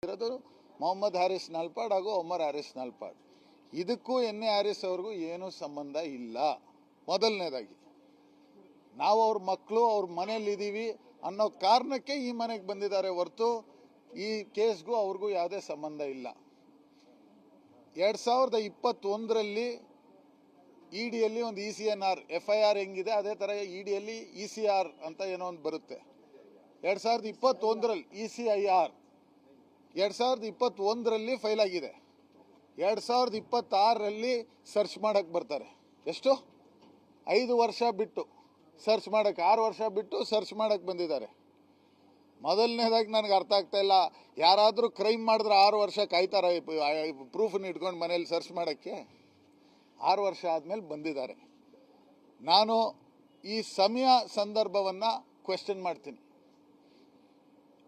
ಇರೋದು ಮೊಹಮ್ಮದ್ ಹಾರಿಸ್ ನಲ್ಪಾಡ್ ಹಾಗೂ ಒಮರ್ ಹಾರಿಸ್ ನಲ್ಪಾಡ್. ಇದಕ್ಕೂ ಎನ್ ಎ ಹಾರಿಸ್ ಅವ್ರಿಗೂ ಏನೂ ಸಂಬಂಧ ಇಲ್ಲ. ಮೊದಲನೇದಾಗಿ ನಾವು ಅವ್ರ ಮಕ್ಕಳು ಅವ್ರ ಮನೇಲಿ ಇದ್ದೀವಿ ಅನ್ನೋ ಕಾರಣಕ್ಕೆ ಈ ಮನೆಗೆ ಬಂದಿದ್ದಾರೆ ಹೊರತು ಈ ಕೇಸ್ಗೂ ಅವ್ರಿಗೂ ಯಾವುದೇ ಸಂಬಂಧ ಇಲ್ಲ. 2021ರಲ್ಲಿ ಇಡಿಯಲ್ಲಿ ಒಂದು ECNR FIR ಹೆಂಗಿದೆ ಅದೇ ಥರ ಇಡಿಯಲ್ಲಿ ECR ಅಂತ ಏನೋ ಒಂದು ಬರುತ್ತೆ. 2021ರಲ್ಲಿ ECIR 2021ರಲ್ಲಿ ಫೈಲ್ ಆಗಿದೆ. 2026ರಲ್ಲಿ ಸರ್ಚ್ ಮಾಡಕ್ಕೆ ಬರ್ತಾರೆ. ಎಷ್ಟು 5 ವರ್ಷ ಬಿಟ್ಟು ಸರ್ಚ್ ಮಾಡಕ್ಕೆ, 6 ವರ್ಷ ಬಿಟ್ಟು ಸರ್ಚ್ ಮಾಡಕ್ಕೆ ಬಂದಿದ್ದಾರೆ. ಮೊದಲನೇದಾಗಿ ನನಗೆ ಅರ್ಥ ಆಗ್ತಾ ಇಲ್ಲ, ಯಾರಾದರೂ ಕ್ರೈಮ್ ಮಾಡಿದ್ರೆ 6 ವರ್ಷ ಕಾಯ್ತಾರ ಪ್ರೂಫನ್ನು ಇಟ್ಕೊಂಡು ಮನೇಲಿ ಸರ್ಚ್ ಮಾಡೋಕ್ಕೆ? 6 ವರ್ಷ ಆದಮೇಲೆ ಬಂದಿದ್ದಾರೆ. ನಾನು ಈ ಸಮಯ ಸಂದರ್ಭವನ್ನು ಕ್ವೆಶ್ಚನ್ ಮಾಡ್ತೀನಿ.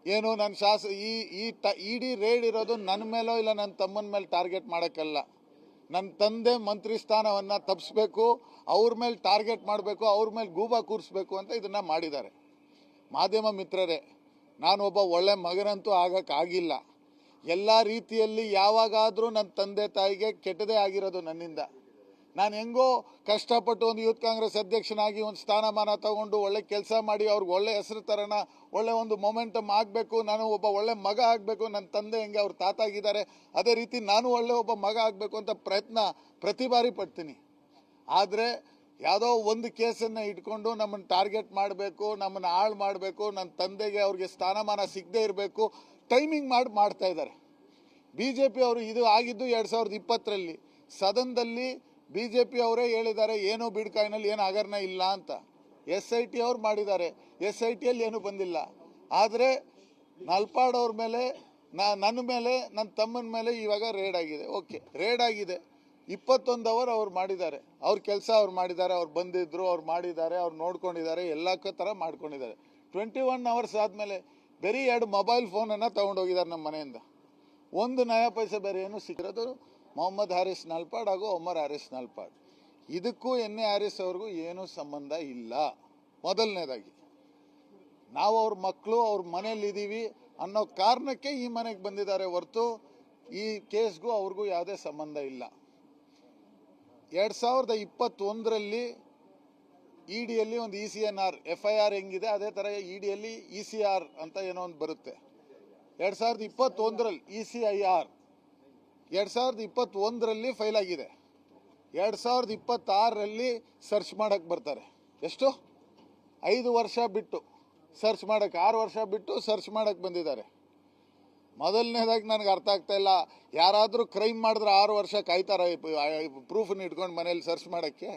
ಏನು ನನ್ನ ಇಡಿ ರೇಡ್ ಇರೋದು ನನ್ನ ಮೇಲೋ ಇಲ್ಲ ನನ್ನ ತಮ್ಮನ ಮೇಲೆ ಟಾರ್ಗೆಟ್ ಮಾಡೋಕ್ಕಲ್ಲ. ನನ್ನ ತಂದೆ ಮಂತ್ರಿ ಸ್ಥಾನವನ್ನು ತಪ್ಪಿಸ್ಬೇಕು, ಅವ್ರ ಮೇಲೆ ಟಾರ್ಗೆಟ್ ಮಾಡಬೇಕು, ಅವ್ರ ಮೇಲೆ ಗೂಬಾ ಕೂರಿಸ್ಬೇಕು ಅಂತ ಇದನ್ನು ಮಾಡಿದ್ದಾರೆ. ಮಾಧ್ಯಮ ಮಿತ್ರರೇ, ನಾನು ಒಬ್ಬ ಒಳ್ಳೆ ಮಗನಂತೂ ಆಗೋಕ್ಕಾಗಿಲ್ಲ. ಎಲ್ಲ ರೀತಿಯಲ್ಲಿ ಯಾವಾಗಾದರೂ ನನ್ನ ತಂದೆ ತಾಯಿಗೆ ಕೆಟ್ಟದೇ ಆಗಿರೋದು ನನ್ನಿಂದ. ನಾನು ಹೆಂಗೋ ಕಷ್ಟಪಟ್ಟು ಒಂದು ಯೂತ್ ಕಾಂಗ್ರೆಸ್ ಅಧ್ಯಕ್ಷನಾಗಿ ಒಂದು ಸ್ಥಾನಮಾನ ತಗೊಂಡು ಒಳ್ಳೆ ಕೆಲಸ ಮಾಡಿ ಅವ್ರಿಗೆ ಒಳ್ಳೆ ಹೆಸರು ತರೋಣ, ಒಳ್ಳೆ ಒಂದು ಮೊಮೆಂಟಮ್ ಆಗಬೇಕು, ನಾನು ಒಬ್ಬ ಒಳ್ಳೆ ಮಗ ಆಗಬೇಕು. ನನ್ನ ತಂದೆ ಹೆಂಗೆ ಅವ್ರು ತಾತ ಆಗಿದ್ದಾರೆ ಅದೇ ರೀತಿ ನಾನು ಒಳ್ಳೆ ಒಬ್ಬ ಮಗ ಆಗಬೇಕು ಅಂತ ಪ್ರತಿ ಬಾರಿ ಪಡ್ತೀನಿ. ಆದರೆ ಯಾವುದೋ ಒಂದು ಕೇಸನ್ನು ಇಟ್ಕೊಂಡು ನಮ್ಮನ್ನು ಟಾರ್ಗೆಟ್ ಮಾಡಬೇಕು, ನಮ್ಮನ್ನು ಹಾಳು ಮಾಡಬೇಕು, ನನ್ನ ತಂದೆಗೆ ಅವ್ರಿಗೆ ಸ್ಥಾನಮಾನ ಸಿಗದೇ ಇರಬೇಕು, ಟೈಮಿಂಗ್ ಮಾಡ್ತಾ ಇದ್ದಾರೆ. BJP ಅವರು ಇದು ಆಗಿದ್ದು 2020ರಲ್ಲಿ ಸದನದಲ್ಲಿ BJP ಅವರೇ ಹೇಳಿದ್ದಾರೆ ಏನೋ ಬಿಡ್ಕಾಯಿನಲ್ಲಿ ಏನು ಹಗರಣ ಇಲ್ಲ ಅಂತ. SIT ಅವ್ರು ಮಾಡಿದ್ದಾರೆ, SITಯಲ್ಲಿ ಏನೂ ಬಂದಿಲ್ಲ. ಆದರೆ ನಲ್ಪಾಡ್ ಅವ್ರ ಮೇಲೆ, ನನ್ನ ಮೇಲೆ, ನನ್ನ ತಮ್ಮನ ಮೇಲೆ ಇವಾಗ ರೇಡ್ ಆಗಿದೆ. ಓಕೆ, ರೇಡ್ ಆಗಿದೆ. 21 ಅವರ್ ಅವ್ರು ಮಾಡಿದ್ದಾರೆ, ಅವ್ರ ಕೆಲಸ ಅವ್ರು ಮಾಡಿದ್ದಾರೆ, ಅವ್ರು ಬಂದಿದ್ರು, ಅವ್ರು ಮಾಡಿದ್ದಾರೆ, ಅವ್ರು ನೋಡ್ಕೊಂಡಿದ್ದಾರೆ, ಎಲ್ಲ ಥರ ಮಾಡ್ಕೊಂಡಿದ್ದಾರೆ. 21 ಅವರ್ಸ್ ಆದಮೇಲೆ ಬರೀ 2 ಮೊಬೈಲ್ ಫೋನನ್ನು ತೊಗೊಂಡೋಗಿದ್ದಾರೆ ನಮ್ಮ ಮನೆಯಿಂದ. ಒಂದು ನಯಾ ಪೈಸೆ ಬೇರೆ ಏನು ಸಿಕ್ಕಿರೋದು ಮೊಹಮ್ಮದ್ ಹಾರಿಸ್ ನಲ್ಪಾಡ್ ಹಾಗೂ ಒಮರ್ ಹಾರಿಸ್ ನಲ್ಪಾಡ್. ಇದಕ್ಕೂ ಎನ್ ಎ ಹಾರಿಸ್ ಅವ್ರಿಗೂ ಏನೂ ಸಂಬಂಧ ಇಲ್ಲ. ಮೊದಲನೇದಾಗಿ ನಾವು ಅವ್ರ ಮಕ್ಕಳು ಅವ್ರ ಮನೇಲಿ ಇದ್ದೀವಿ ಅನ್ನೋ ಕಾರಣಕ್ಕೆ ಈ ಮನೆಗೆ ಬಂದಿದ್ದಾರೆ ಹೊರತು ಈ ಕೇಸ್ಗೂ ಅವ್ರಿಗೂ ಯಾವುದೇ ಸಂಬಂಧ ಇಲ್ಲ. 2021ರಲ್ಲಿ ಇಡಿಯಲ್ಲಿ ಒಂದು ECNR FIR ಹೆಂಗಿದೆ ಅದೇ ಥರ ಇಡಿಯಲ್ಲಿ ECR ಅಂತ ಏನೋ ಒಂದು ಬರುತ್ತೆ. 2021ರಲ್ಲಿ ECIR 2021ರಲ್ಲಿ ಫೈಲ್ ಆಗಿದೆ. 2026ರಲ್ಲಿ ಸರ್ಚ್ ಮಾಡಕ್ಕೆ ಬರ್ತಾರೆ. ಎಷ್ಟು 5 ವರ್ಷ ಬಿಟ್ಟು ಸರ್ಚ್ ಮಾಡಕ್ಕೆ, 6 ವರ್ಷ ಬಿಟ್ಟು ಸರ್ಚ್ ಮಾಡಕ್ಕೆ ಬಂದಿದ್ದಾರೆ. ಮೊದಲನೇದಾಗಿ ನನಗೆ ಅರ್ಥ ಆಗ್ತಾ ಇಲ್ಲ, ಯಾರಾದರೂ ಕ್ರೈಮ್ ಮಾಡಿದ್ರೆ 6 ವರ್ಷ ಕಾಯ್ತಾರ ಪ್ರೂಫನ್ನು ಇಟ್ಕೊಂಡು ಮನೇಲಿ ಸರ್ಚ್ ಮಾಡೋಕ್ಕೆ?